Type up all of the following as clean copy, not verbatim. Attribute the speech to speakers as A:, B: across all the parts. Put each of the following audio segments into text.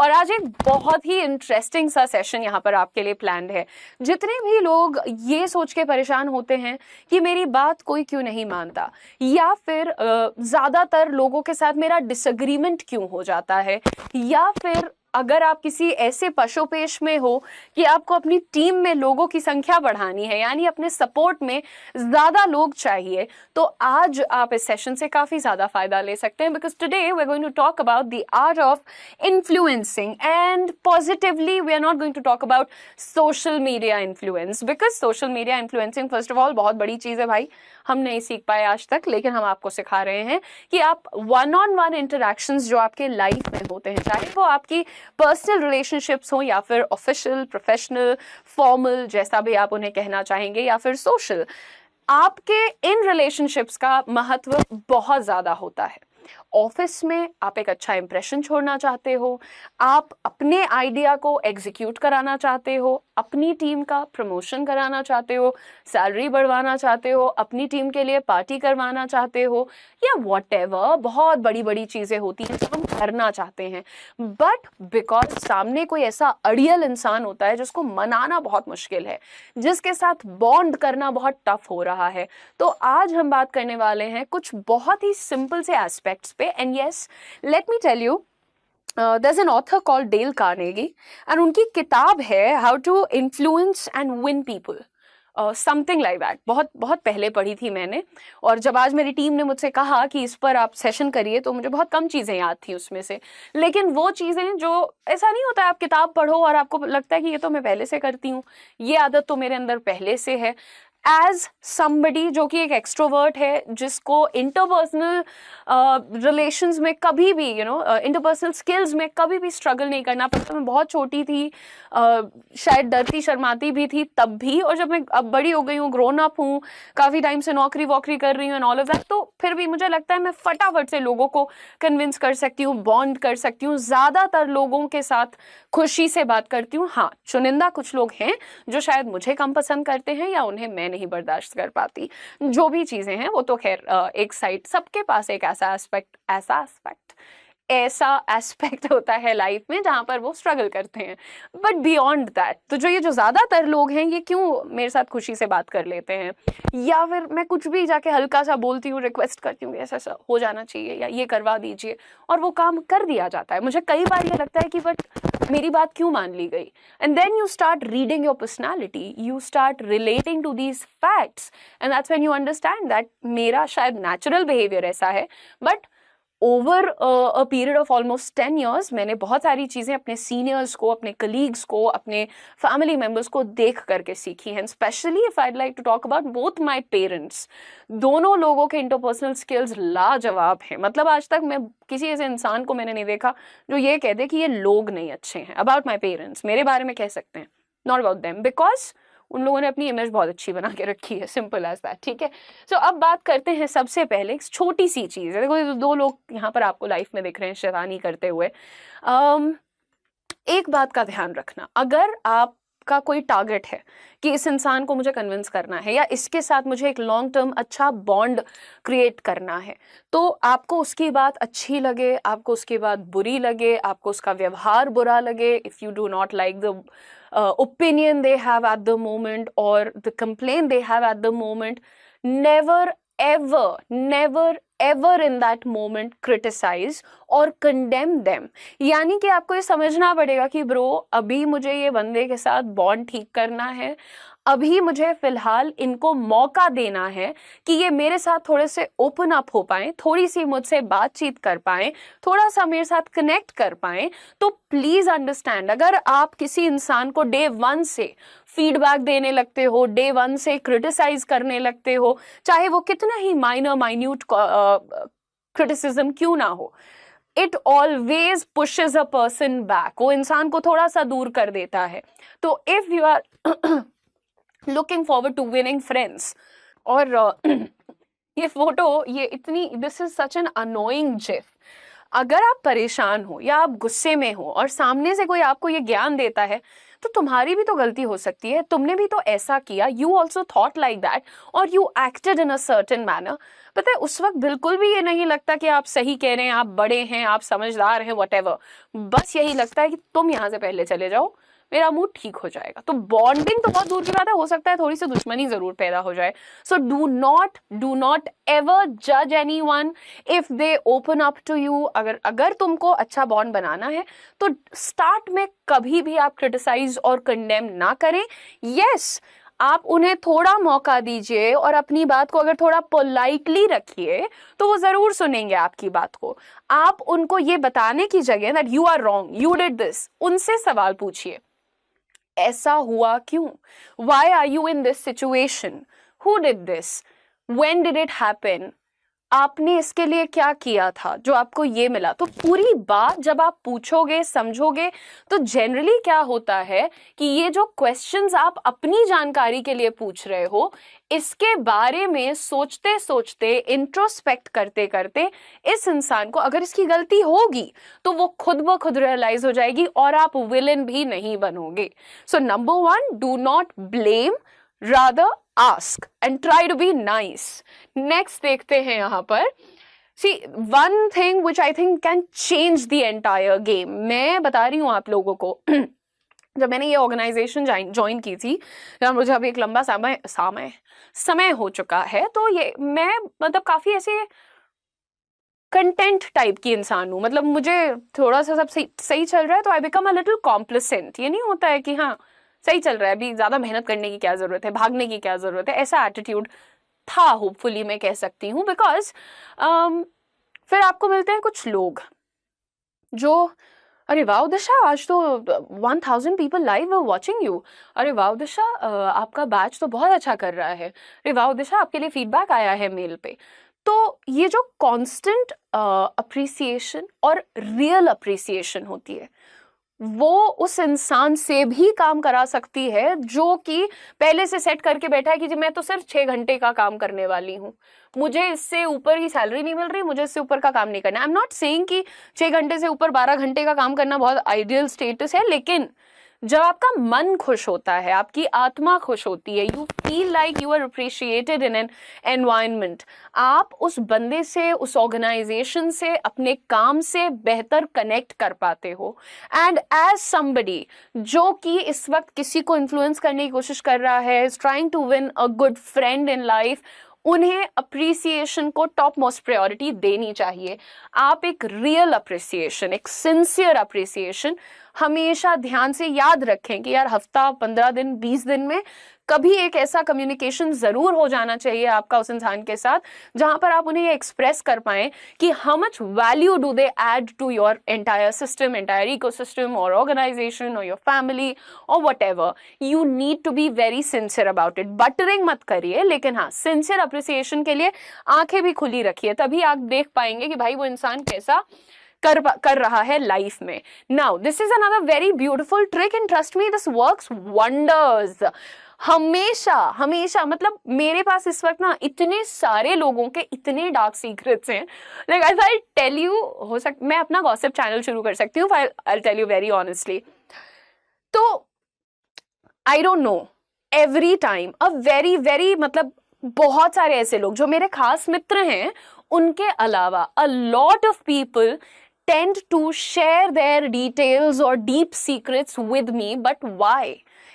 A: और आज एक बहुत ही इंटरेस्टिंग सा सेशन यहाँ पर आपके लिए प्लान्ड है। जितने भी लोग ये सोच के परेशान होते हैं कि मेरी बात कोई क्यों नहीं मानता, या फिर ज़्यादातर लोगों के साथ मेरा डिसएग्रीमेंट क्यों हो जाता है, या फिर अगर आप किसी ऐसे पशुपेश में हो कि आपको अपनी टीम में लोगों की संख्या बढ़ानी है, यानी अपने सपोर्ट में ज़्यादा लोग चाहिए, तो आज आप इस सेशन से काफ़ी ज़्यादा फायदा ले सकते हैं। Because today we are going to talk about the art of influencing, and positively we are not going to talk about social media influence, because social media influencing first of all बहुत बड़ी चीज़ है भाई, हम नहीं सीख पाए आज तक, लेकिन हम आपको सिखा रहे हैं कि आप वन ऑन वन इंटरैक्शंस जो आपके लाइफ में होते हैं, चाहे वो आपकी पर्सनल रिलेशनशिप्स हो या फिर ऑफिशियल, प्रोफेशनल, फॉर्मल, जैसा भी आप उन्हें कहना चाहेंगे, या फिर सोशल, आपके इन रिलेशनशिप्स का महत्व बहुत ज़्यादा होता है। ऑफिस में आप एक अच्छा इंप्रेशन छोड़ना चाहते हो, आप अपने आइडिया को एग्जीक्यूट कराना चाहते हो, अपनी टीम का प्रमोशन कराना चाहते हो, सैलरी बढ़वाना चाहते हो, अपनी टीम के लिए पार्टी करवाना चाहते हो, या व्हाटएवर, बहुत बड़ी बड़ी चीज़ें होती हैं जो हम करना चाहते हैं, बट बिकॉज सामने कोई ऐसा अड़ियल इंसान होता है जिसको मनाना बहुत मुश्किल है, जिसके साथ बॉन्ड करना बहुत टफ हो रहा है। तो आज हम बात करने वाले हैं कुछ बहुत ही सिंपल से एस्पेक्ट्स पे। And yes, let me tell you, there's an author called Dale Carnegie, and उनकी किताब है How to Influence and Win People, something like that. बहुत बहुत पहले पढ़ी थी मैंने, और जब आज मेरी टीम ने मुझसे कहा कि इस पर आप सेशन करिए तो मुझे बहुत कम चीज़ें याद थी उसमें से, लेकिन वो चीज़ें जो, ऐसा नहीं होता है आप किताब पढ़ो और आपको लगता है कि ये तो मैं पहले से करती हूँ, ये आदत तो मेरे अंदर पहले से है। एज समबडी जो कि एक एक्सट्रोवर्ट है, जिसको इंटरपर्सनल रिलेशंस में कभी भी इंटरपर्सनल स्किल्स में कभी भी स्ट्रगल नहीं करना पड़ता। मैं बहुत छोटी थी, शायद डरती शर्माती भी थी तब भी, और जब मैं अब बड़ी हो गई हूँ, ग्रोन अप हूँ, काफ़ी टाइम से नौकरी वोकरी कर रही हूँ एंड ऑल ऑफ दैट, तो फिर भी मुझे लगता है मैं फटाफट से लोगों को कन्विंस कर सकती हूँ, बॉन्ड कर सकती हूँ, ज़्यादातर लोगों के साथ खुशी से बात करती हूँ। हाँ, चुनिंदा कुछ लोग हैं जो शायद मुझे कम पसंद करते हैं या उन्हें मैं नहीं बर्दाश्त कर पाती, जो भी चीज़ें हैं वो तो खैर एक साइड, सबके पास एक ऐसा एस्पेक्ट होता है लाइफ में जहाँ पर वो स्ट्रगल करते हैं। बट बियॉन्ड दैट, तो ये जो ज़्यादातर लोग हैं, ये क्यों मेरे साथ खुशी से बात कर लेते हैं, या फिर मैं कुछ भी जाके हल्का सा बोलती हूँ, रिक्वेस्ट करती हूँ ऐसा ऐसा हो जाना चाहिए या ये करवा दीजिए, और वो काम कर दिया जाता है। मुझे कई बार ये लगता है कि बट मेरी बात क्यों मान ली गई, and then you start reading your personality, you start relating to these facts, and that's when you understand that मेरा शायद नेचुरल बिहेवियर ऐसा है, but over a period of almost 10 years मैंने बहुत सारी चीज़ें अपने सीनियर्स को, अपने कलीग्स को, अपने फैमिली मेम्बर्स को देख करके सीखी हैं। Specially if I'd like to talk about both my parents, दोनों लोगों के इंटरपर्सनल स्किल्स लाजवाब हैं। मतलब आज तक मैं किसी ऐसे इंसान को मैंने नहीं देखा जो ये कह दे कि ये लोग नहीं अच्छे हैं। अबाउट माई पेरेंट्स, मेरे बारे में कह सकते हैं, नॉट अबाउट देम, बिकॉज उन लोगों ने अपनी इमेज बहुत अच्छी बना के रखी है, सिंपल एज दैट। ठीक है, सो अब बात करते हैं सबसे पहले एक छोटी सी चीज़ है। देखो, दो लोग यहाँ पर आपको लाइफ में दिख रहे हैं शैतानी करते हुए। एक बात का ध्यान रखना, अगर आपका कोई टारगेट है कि इस इंसान को मुझे कन्विंस करना है या इसके साथ मुझे एक लॉन्ग टर्म अच्छा बॉन्ड क्रिएट करना है, तो आपको उसकी बात अच्छी लगे, आपको उसकी बात बुरी लगे, आपको उसका व्यवहार बुरा लगे, if you do not like the opinion they have at the moment or the complaint they have at the moment, never ever in that moment criticize or condemn them। यानी कि आपको ये समझना पड़ेगा कि ब्रो, अभी मुझे ये बंदे के साथ बॉन्ड ठीक करना है, अभी मुझे फिलहाल इनको मौका देना है कि ये मेरे साथ थोड़े से ओपन अप हो पाएं, थोड़ी सी मुझसे बातचीत कर पाएं, थोड़ा सा मेरे साथ कनेक्ट कर पाएं। तो प्लीज अंडरस्टैंड, अगर आप किसी इंसान को डे 1 से फीडबैक देने लगते हो, डे 1 से क्रिटिसाइज करने लगते हो, चाहे वो कितना ही माइन्यूट क्रिटिसिज्म क्यों ना हो, it always pushes a person back, वो इंसान को थोड़ा सा दूर कर देता है। तो if you are looking forward to winning friends, और ये फोटो, ये इतनी, this is such an annoying GIF. अगर आप परेशान हो या आप गुस्से में हो और सामने से कोई आपको ये ज्ञान देता है, तो तुम्हारी भी तो गलती हो सकती है, तुमने भी तो ऐसा किया, you also thought like that और you acted in a certain manner. पता है उस वक्त बिल्कुल भी ये नहीं लगता कि आप सही कह रहे हैं, आप बड़े हैं, आप समझदार हैं, व्हाटएवर, बस यही लगता है कि तुम यहाँ से पहले चले जाओ, मेरा मूड ठीक हो जाएगा। तो बॉन्डिंग तो बहुत दूर की बात है, हो सकता है थोड़ी सी दुश्मनी जरूर पैदा हो जाए। सो डू नॉट एवर जज anyone if they open up to you. अगर तुमको अच्छा बॉन्ड बनाना है तो स्टार्ट में कभी भी आप क्रिटिसाइज और कंडेम ना करें। यस, आप उन्हें थोड़ा मौका दीजिए और अपनी बात को अगर थोड़ा पोलाइटली रखिए तो वो जरूर सुनेंगे आपकी बात को। आप उनको ये बताने की जगह that you are wrong, you did this, उनसे सवाल पूछिए, ऐसा हुआ क्यों? Why are you in this situation? Who did this? When did it happen? आपने इसके लिए क्या किया था जो आपको ये मिला? तो पूरी बात जब आप पूछोगे, समझोगे, तो जनरली क्या होता है कि ये जो क्वेश्चंस आप अपनी जानकारी के लिए पूछ रहे हो, इसके बारे में सोचते सोचते, इंट्रोस्पेक्ट करते करते इस इंसान को अगर इसकी गलती होगी तो वो खुद ब खुद रियलाइज हो जाएगी और आप विलन भी नहीं बनोगे। So number 1, do not blame, rather ask and try to be nice. Next देखते हैं यहाँ पर, see one thing which I think can change the entire game. मैं बता रही हूँ आप लोगों को जब मैंने ये ऑर्गेनाइजेशन ज्वाइन की थी, जब मुझे अभी एक लंबा समय हो चुका है, तो ये मैं मतलब काफी ऐसे कंटेंट टाइप की इंसान हूँ। मतलब मुझे थोड़ा सा सब सही चल रहा है तो आई बिकम अ लिटिल कॉम्प्लिसेंट। ये नहीं होता है कि हाँ सही चल रहा है, अभी ज्यादा मेहनत करने की क्या जरूरत है, भागने की क्या जरूरत है, ऐसा एटीट्यूड था होपफुली मैं कह सकती हूँ। बिकॉज फिर आपको मिलते हैं कुछ लोग जो अरे वाह दिशा, आज तो 1000 पीपल लाइव वॉचिंग यू, अरे वाह दिशा आपका बैच तो बहुत अच्छा कर रहा है, अरे वाह दिशा आपके लिए फीडबैक आया है मेल पे। तो ये जो कॉन्स्टेंट अप्रिसिएशन और रियल अप्रिसिएशन होती है वो उस इंसान से भी काम करा सकती है जो कि पहले से सेट करके बैठा है कि जी मैं तो सिर्फ 6 घंटे का काम करने वाली हूँ, मुझे इससे ऊपर की सैलरी नहीं मिल रही, मुझे इससे ऊपर का काम नहीं करना। आई एम नॉट सेइंग कि 6 घंटे से ऊपर 12 घंटे का काम करना बहुत आइडियल स्टेटस है, लेकिन जब आपका मन खुश होता है, आपकी आत्मा खुश होती है, you feel like you are appreciated in an environment, आप उस बंदे से, उस ऑर्गेनाइजेशन से, अपने काम से बेहतर कनेक्ट कर पाते हो। एंड एज समबडी जो कि इस वक्त किसी को इन्फ्लुएंस करने की कोशिश कर रहा है, is trying to win a good friend in life, उन्हें अप्रिसिएशन को टॉप मोस्ट प्रायोरिटी देनी चाहिए। आप एक रियल अप्रिसिएशन, एक सिंसियर अप्रिसिएशन हमेशा ध्यान से याद रखें कि यार हफ्ता, 15 दिन, 20 दिन में कभी एक ऐसा कम्युनिकेशन जरूर हो जाना चाहिए आपका उस इंसान के साथ जहां पर आप उन्हें ये एक्सप्रेस कर पाएं कि how much value do they add to your entire system, entire ecosystem और ऑर्गेनाइजेशन और योर फैमिली और whatever. You need to be very sincere about it. Buttering मत करिए, लेकिन हाँ सिंसियर अप्रिसिएशन के लिए आंखें भी खुली रखिए, तभी आप देख पाएंगे कि भाई वो इंसान कैसा कर रहा है लाइफ में। Now this is another very beautiful trick and trust me this works wonders. हमेशा हमेशा मतलब मेरे पास इस वक्त ना इतने सारे लोगों के इतने डार्क सीक्रेट्स हैं, लाइक आई टेल यू, हो सकता मैं अपना गॉसिप चैनल शुरू कर सकती हूँ, I tell you very honestly. तो I don't know, every time a very very मतलब बहुत सारे ऐसे लोग जो मेरे खास मित्र हैं, उनके अलावा अ lot of people tend to share their details or deep secrets with me, but why?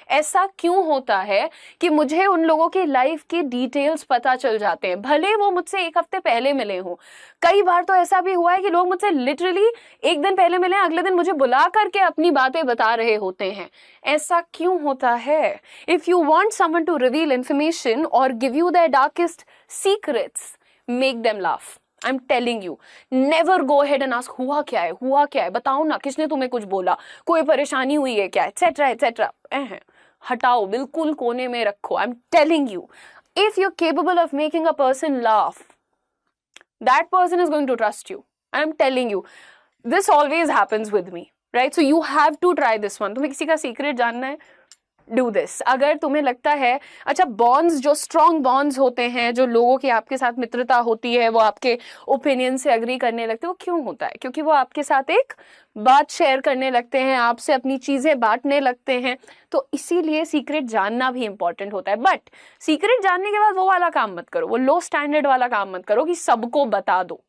A: ऐसा क्यों होता है कि मुझे उन लोगों की लाइफ की डिटेल्स पता चल जाते हैं, भले वो मुझसे एक हफ्ते पहले मिले हों। कई बार तो ऐसा भी हुआ है कि लोग मुझसे लिटरली एक दिन पहले मिले, अगले दिन मुझे बुला करके अपनी बातें बता रहे होते हैं। ऐसा क्यों होता है? If you want someone to reveal information और give you their darkest secrets, make them laugh. I am telling you, never go ahead and ask हुआ क्या है, बताओ ना, किसने तुम्हें कुछ बोला, कोई परेशानी हुई है क्या, एटसेट्रा एटसेट्रा। हटाओ, बिल्कुल कोने में रखो। I am telling you, if you are capable of making a person laugh, that person is going to trust you. I am telling you, this always happens with me, right? So you have to try this one. तुम्हें किसी का secret जानना है, do this. अगर तुम्हें लगता है, अच्छा बॉन्ड्स जो स्ट्रॉन्ग बॉन्ड्स होते हैं, जो लोगों की आपके साथ मित्रता होती है, वो आपके ओपिनियन से एग्री करने लगते हैं, वो क्यों होता है? क्योंकि वो आपके साथ एक बात शेयर करने लगते हैं, आपसे अपनी चीजें बांटने लगते हैं। तो इसीलिए सीक्रेट जानना भी इंपॉर्टेंट होता है। बट सीक्रेट जानने के बाद वो वाला काम मत करो, वो लो स्टैंडर्ड वाला काम मत करो कि सबको बता दो।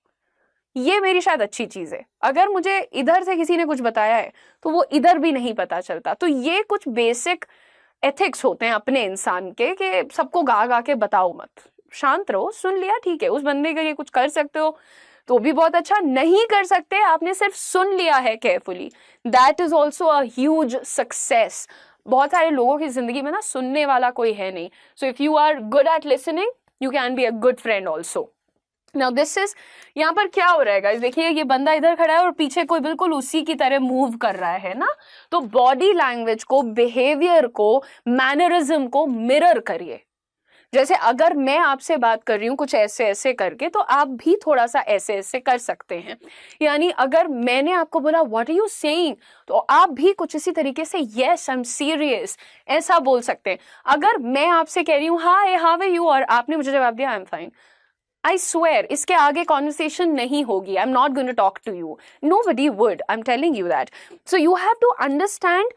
A: ये मेरी शायद अच्छी चीज है, अगर मुझे इधर से किसी ने कुछ बताया है तो वो इधर भी नहीं पता चलता। तो ये कुछ बेसिक एथिक्स होते हैं अपने इंसान के, कि सबको गा गा के बताओ मत, शांत रहो, सुन लिया ठीक है, उस बंदे के लिए कुछ कर सकते हो तो भी बहुत अच्छा, नहीं कर सकते, आपने सिर्फ सुन लिया है carefully, that is also a huge success. बहुत सारे लोगों की जिंदगी में ना सुनने वाला कोई है नहीं। So if you are good at listening you can be a good friend also. Now this is, यहाँ पर क्या हो रहा है गाइस, देखिए ये बंदा इधर खड़ा है और पीछे कोई बिल्कुल उसी की तरह मूव कर रहा है ना। तो बॉडी लैंग्वेज को, बिहेवियर को, मैनरिज्म को मिरर करिए। जैसे अगर मैं आपसे बात कर रही हूँ कुछ ऐसे ऐसे करके, तो आप भी थोड़ा सा ऐसे ऐसे कर सकते हैं। यानी अगर मैंने आपको बोला व्हाट आर यू सेइंग, तो आप भी कुछ इसी तरीके से यस आई एम सीरियस ऐसा बोल सकते हैं। अगर मैं आपसे कह रही हूँ हाय हाउ आर यू, और आपने मुझे जवाब दिया I am fine, I swear, इसके आगे कॉन्वर्सेशन नहीं होगी। I'm not going to talk to you. Nobody would. I'm telling you that. So you have to understand,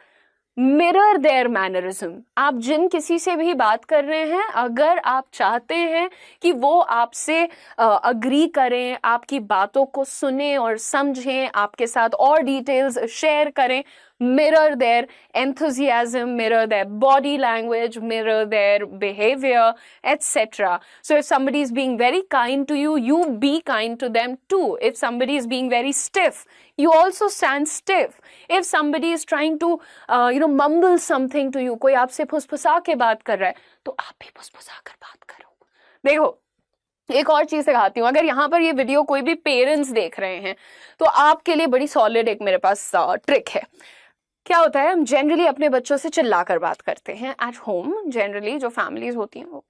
A: mirror their mannerism. आप जिन किसी से भी बात कर रहे हैं, अगर आप चाहते हैं कि वो आपसे अग्री करें, आपकी बातों को सुने और समझें, आपके साथ और डिटेल्स शेयर करें, mirror their enthusiasm, mirror their body language, mirror their behavior, etc. So if somebody is being very kind to you, you be kind to them too. If somebody is being very stiff, you also stand stiff. If somebody is trying to mumble something to you, कोई आपसे फुसफुसा के बात कर रहा है, तो आप भी फुसफुसा कर बात करो। देखो एक और चीज सिखाती हूँ, अगर यहाँ पर ये वीडियो कोई भी पेरेंट्स देख रहे हैं तो आपके लिए बड़ी सॉलिड एक मेरे पास ट्रिक है। क्या होता है, हम जनरली अपने बच्चों से चिल्लाकर बात करते हैं एट होम। जनरली जो फैमिलीज होती हैं वो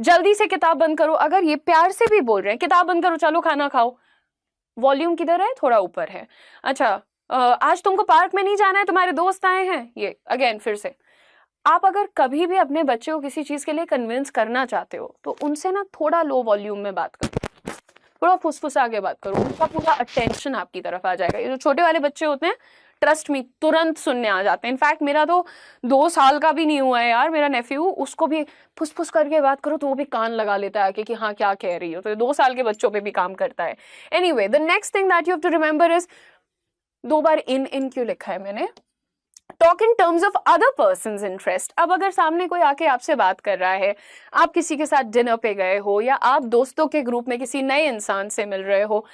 A: जल्दी से किताब बंद करो, अगर ये प्यार से भी बोल रहे हैं किताब बंद करो, चलो खाना खाओ, वॉल्यूम किधर है, थोड़ा ऊपर है, अच्छा आज तुमको पार्क में नहीं जाना है, तुम्हारे दोस्त आए हैं, ये अगेन फिर से। आप अगर कभी भी अपने बच्चे को किसी चीज के लिए कन्विंस करना चाहते हो तो उनसे ना थोड़ा लो वॉल्यूम में बात करो, थोड़ा फुसफुसा के बात करो, उनका पूरा अटेंशन आपकी तरफ आ जाएगा। ये जो छोटे वाले बच्चे होते हैं ट्रस्ट मी तुरंत सुनने आ जाते हैं। इनफैक्ट मेरा तो 2 साल का भी नहीं हुआ है यार, मेरा नेफ्यू, उसको भी फुसफुस करके बात करो तो वो भी कान लगा लेता है कि हाँ क्या कह रही हो। तो 2 साल के बच्चों पे भी काम करता है। Anyway, the next thing that you have to remember is, 2 बार इन क्यों लिखा है मैंने, talk in terms of other persons interest. अब अगर सामने कोई आके आपसे बात कर रहा है, आप किसी के साथ डिनर पे गए हो या आप दोस्तों के ग्रुप में किसी नए इंसान से मिल रहे हो,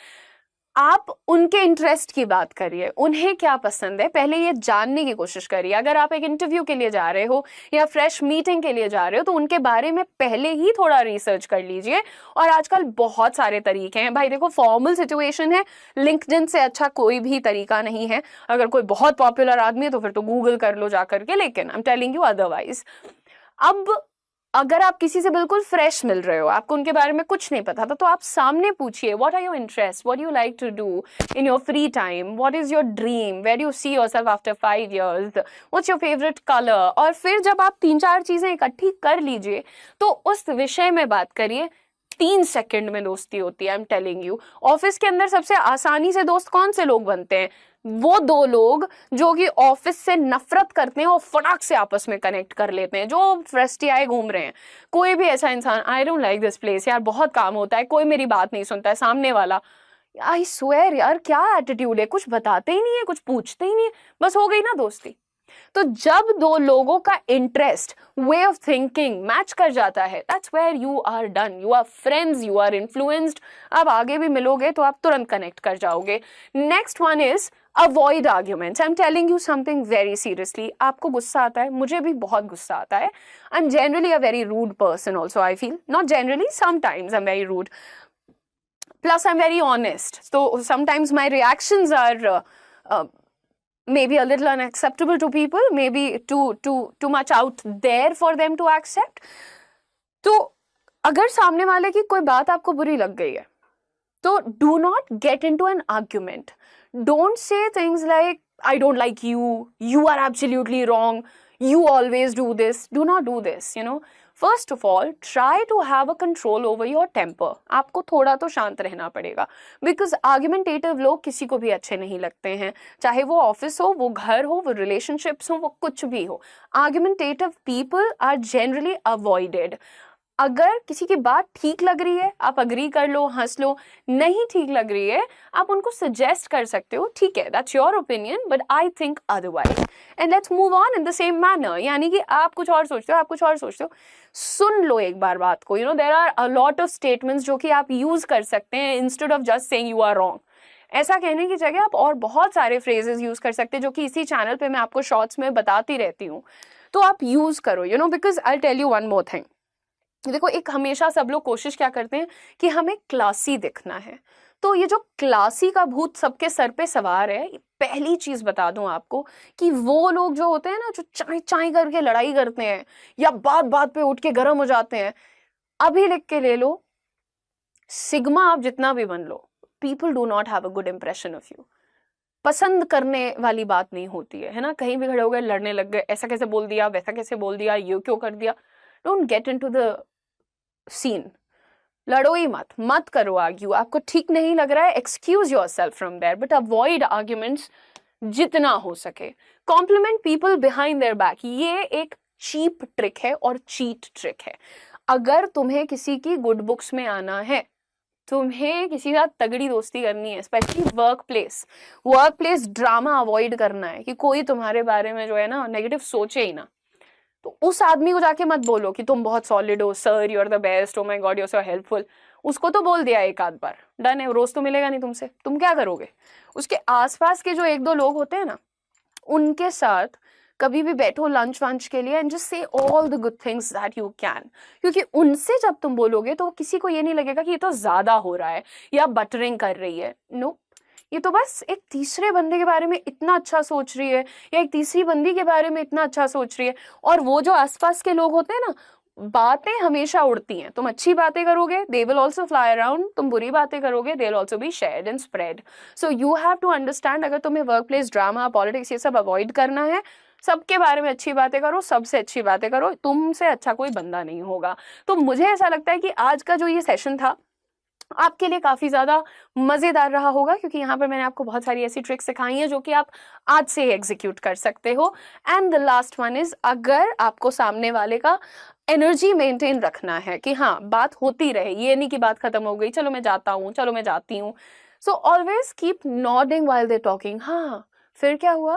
A: आप उनके इंटरेस्ट की बात करिए, उन्हें क्या पसंद है पहले ये जानने की कोशिश करिए। अगर आप एक इंटरव्यू के लिए जा रहे हो या फ्रेश मीटिंग के लिए जा रहे हो तो उनके बारे में पहले ही थोड़ा रिसर्च कर लीजिए। और आजकल बहुत सारे तरीके हैं भाई, देखो फॉर्मल सिचुएशन है, लिंक्डइन से अच्छा कोई भी तरीका नहीं है। अगर कोई बहुत पॉपुलर आदमी है तो फिर तो गूगल कर लो जा करके, लेकिन आई एम टेलिंग यू अदरवाइज। अब अगर आप किसी से बिल्कुल फ्रेश मिल रहे हो, आपको उनके बारे में कुछ नहीं पता था, तो आप सामने पूछिए what are your interest, what you like to do in your free time, what is your dream, where you see yourself after 5 years, what's your favourite colour. और फिर जब आप 3-4 चीजें इकट्ठी कर लीजिए तो उस विषय में बात करिए। 3 सेकंड में दोस्ती होती है, I am telling you. Office के अंदर सबसे आसानी से दोस्त कौन से लोग बनते हैं, वो 2 लोग जो कि ऑफिस से नफरत करते हैं और फटाक से आपस में कनेक्ट कर लेते हैं, जो फ्रस्टियाए घूम रहे हैं। कोई भी ऐसा इंसान, I don't like this place यार, बहुत काम होता है, कोई मेरी बात नहीं सुनता है, सामने वाला आई स्वेयर यार क्या एटीट्यूड है, कुछ बताते ही नहीं है, कुछ पूछते ही नहीं है, बस हो गई ना दोस्ती। तो जब 2 लोगों का interest, way of thinking match कर जाता है, that's where you are done, you are friends, you are influenced. अब आगे भी मिलोगे तो आप तुरंत कनेक्ट कर जाओगे। Next one is avoid arguments. I am telling you something very seriously. आपको गुस्सा आता है, मुझे भी बहुत गुस्सा आता है। I am generally a very rude person also, I feel, not generally, sometimes I am very rude, plus I'm very honest, so sometimes my reactions are maybe a little unacceptable to people, maybe too much out there for them to accept. तो अगर सामने वाले की कोई बात आपको बुरी लग गई है तो do not get into an argument. Don't say things like I don't like you, you are absolutely wrong, you always do this. Do not do this, you know. First of all, try to have a control over your temper. आपको थोड़ा तो शांत रहना पड़ेगा, because argumentative लोग किसी को भी अच्छे नहीं लगते हैं, चाहे वो ऑफिस हो, वो घर हो, वो रिलेशनशिप्स हो, वो कुछ भी हो. Argumentative people are generally avoided. अगर किसी की बात ठीक लग रही है, आप अग्री कर लो, हंस लो. नहीं ठीक लग रही है, आप उनको सजेस्ट कर सकते हो, ठीक है, that's your opinion, but I think otherwise, and let's move on in the same manner. यानी कि आप कुछ और सोचते हो, आप कुछ और सोचते हो, सुन लो एक बार बात को. You know, there are a lot of statements जो कि आप यूज कर सकते हैं instead of just saying you are wrong. ऐसा कहने की जगह आप और बहुत सारे फ्रेजेस यूज कर सकते हैं जो कि इसी चैनल पे मैं आपको शॉर्ट्स में बताती रहती हूँ. तो आप यूज करो, you know, because I tell you one more thing. देखो, एक हमेशा सब लोग कोशिश क्या करते हैं कि हमें क्लासी दिखना है. तो ये जो क्लासी का भूत सबके सर पे सवार है, पहली चीज बता दूं आपको कि वो लोग जो होते हैं ना, जो चाय चाय करके लड़ाई करते हैं या बात बात पे उठ के गर्म हो जाते हैं, अभी लिख के ले लो, सिग्मा आप जितना भी बन लो, people do not have a good impression of you. पसंद करने वाली बात नहीं होती है ना. कहीं भी खड़े हो गए, लड़ने लग गए, ऐसा कैसे बोल दिया, वैसा कैसे बोल दिया, ये क्यों कर दिया. Don't get into the scene. लड़ो ही मत करो आर्ग्यू. आपको ठीक नहीं लग रहा है, excuse yourself from there, but avoid arguments जितना हो सके. Compliment people behind their back, ये एक चीप ट्रिक है और चीट ट्रिक है. अगर तुम्हें किसी की गुड बुक्स में आना है, तुम्हें किसी के साथ तगड़ी दोस्ती करनी है, specially work place drama avoid करना है कि कोई तुम्हारे बारे में जो है ना नेगेटिव सोचे ही ना, तो उस आदमी को जाके मत बोलो कि तुम बहुत सॉलिड हो, sir you are the best, oh my god you are so helpful. उसको तो बोल दिया एक आध बार, डन है, रोज तो मिलेगा नहीं तुमसे. तुम क्या करोगे? उसके आसपास के जो एक दो लोग होते हैं ना, उनके साथ कभी भी बैठो लंच वंच के लिए and just say all the good things that you can. क्योंकि उनसे जब तुम बोलोगे तो किसी को ये नहीं लगेगा कि ये तो ज्यादा हो रहा है या बटरिंग कर रही है. नो, ये तो बस एक तीसरे बंदे के बारे में इतना अच्छा सोच रही है या एक तीसरी बंदी के बारे में इतना अच्छा सोच रही है. और वो जो आसपास के लोग होते हैं ना, बातें हमेशा उड़ती हैं. तुम अच्छी बातें करोगे, they will also fly around. तुम बुरी बातें करोगे, they will also be shared and spread. So you have to understand, अगर तुम्हें वर्क प्लेस ड्रामा, पॉलिटिक्स ये सब अवॉइड करना है, सबके बारे में अच्छी बातें करो, सबसे अच्छी बातें करो. तुमसे अच्छा कोई बंदा नहीं होगा. तो मुझे ऐसा लगता है कि आज का जो ये सेशन था आपके लिए काफी ज्यादा मजेदार रहा होगा, क्योंकि यहाँ पर मैंने आपको बहुत सारी ऐसी ट्रिक्स सिखाई हैं जो कि आप आज से ही एग्जीक्यूट कर सकते हो. And the last one is, अगर आपको सामने वाले का एनर्जी मेंटेन रखना है कि हाँ बात होती रहे, ये नहीं कि बात खत्म हो गई, चलो मैं जाता हूँ, चलो मैं जाती हूँ. So always keep nodding while they talking. हाँ फिर क्या हुआ,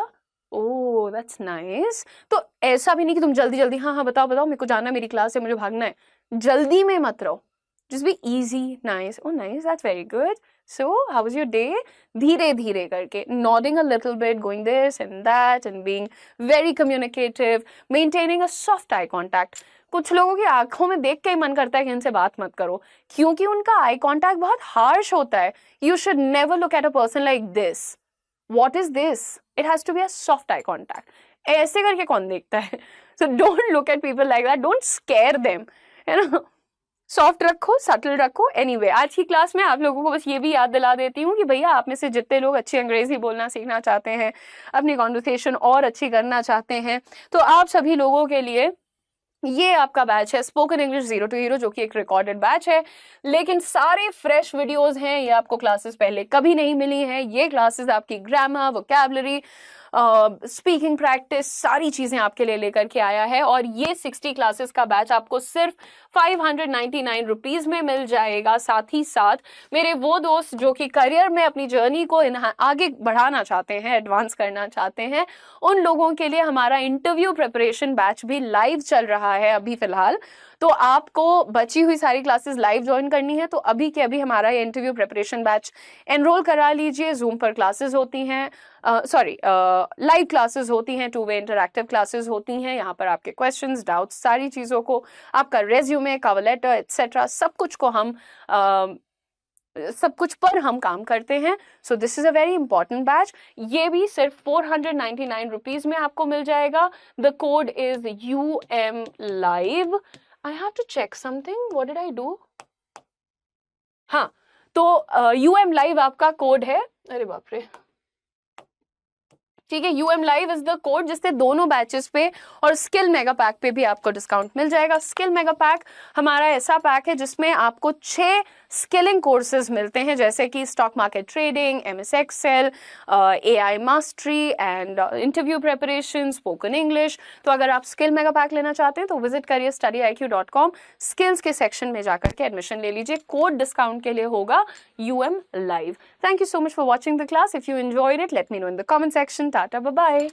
A: ओह दैट्स नाइस. तो ऐसा भी नहीं कि तुम जल्दी जल्दी हाँ बताओ मेरे को जाना है, मेरी क्लास है, मुझे भागना है. जल्दी में मत रहो. Just be easy, nice. Oh, nice. That's very good. So, how was your day? धीरे धीरे करके, nodding a little bit, going this and that, and being very communicative, maintaining a soft eye contact. कुछ लोगों की आंखों में देख के ही मन करता है कि इनसे बात मत करो, क्योंकि उनका आई कॉन्टैक्ट बहुत हार्श होता है. You should never look at a person like this. What is this? It has to be a soft eye contact. ऐसे करके कौन देखता है? So don't look at people like that. Don't scare them. है ना? Soft रखो, subtle रखो. Anyway, आज की क्लास में आप लोगों को बस ये भी याद दिला देती हूँ कि भैया आप में से जितने लोग अच्छी अंग्रेजी बोलना सीखना चाहते हैं, अपनी कॉन्वर्सेशन और अच्छी करना चाहते हैं, तो आप सभी लोगों के लिए ये आपका बैच है स्पोकन इंग्लिश 0 to हीरो, जो कि एक रिकॉर्डेड बैच है, लेकिन सारे फ्रेश वीडियोस हैं. ये आपको क्लासेस पहले कभी नहीं मिली हैं. ये क्लासेस आपकी ग्रामर, वोकैबुलरी, स्पीकिंग प्रैक्टिस, सारी चीजें आपके लिए लेकर के आया है. और ये 60 क्लासेस का बैच आपको सिर्फ 599 रुपीज में मिल जाएगा. साथ ही साथ मेरे वो दोस्त जो कि करियर में अपनी जर्नी को आगे बढ़ाना चाहते हैं, एडवांस करना चाहते हैं, उन लोगों के लिए हमारा इंटरव्यू प्रिपरेशन बैच भी लाइव चल रहा है अभी फिलहाल. तो आपको बची हुई सारी क्लासेस लाइव ज्वाइन करनी है तो अभी के अभी हमारा ये इंटरव्यू प्रिपरेशन बैच एनरोल करा लीजिए. जूम पर क्लासेस होती हैं, लाइव क्लासेस होती हैं, 2-वे इंटरैक्टिव क्लासेस होती हैं. यहाँ पर आपके क्वेश्चंस, डाउट्स, सारी चीज़ों को, आपका रेज्यूमे, कवर लेटर एटसेट्रा, सब कुछ पर हम काम करते हैं. So this is a very important batch. ये भी सिर्फ 499 रुपीज में आपको मिल जाएगा. The code is UM Live. I have to check something. What did I do? हाँ, तो UM Live आपका कोड है. अरे बाप रे, ठीक है। UM Live is the code जिससे दोनों बैचेस पे और स्किल मेगा पैक पे भी आपको डिस्काउंट मिल जाएगा। स्किल मेगा पैक हमारा ऐसा पैक है जिसमें आपको 6 स्किलिंग कोर्सेज मिलते हैं, जैसे कि stock market trading, MS Excel, AI mastery and interview preparation, spoken English. तो अगर आप स्किल मेगा पैक लेना चाहते हैं तो विजिट करिए studyIQ.com, स्किल्स के सेक्शन में जाकर के एडमिशन ले लीजिए। कोड डिस्काउंट के लिए होगा UM Live। Thank you so much for watching the class. If you enjoyed it, let me know in the comment section. Tata, bye bye.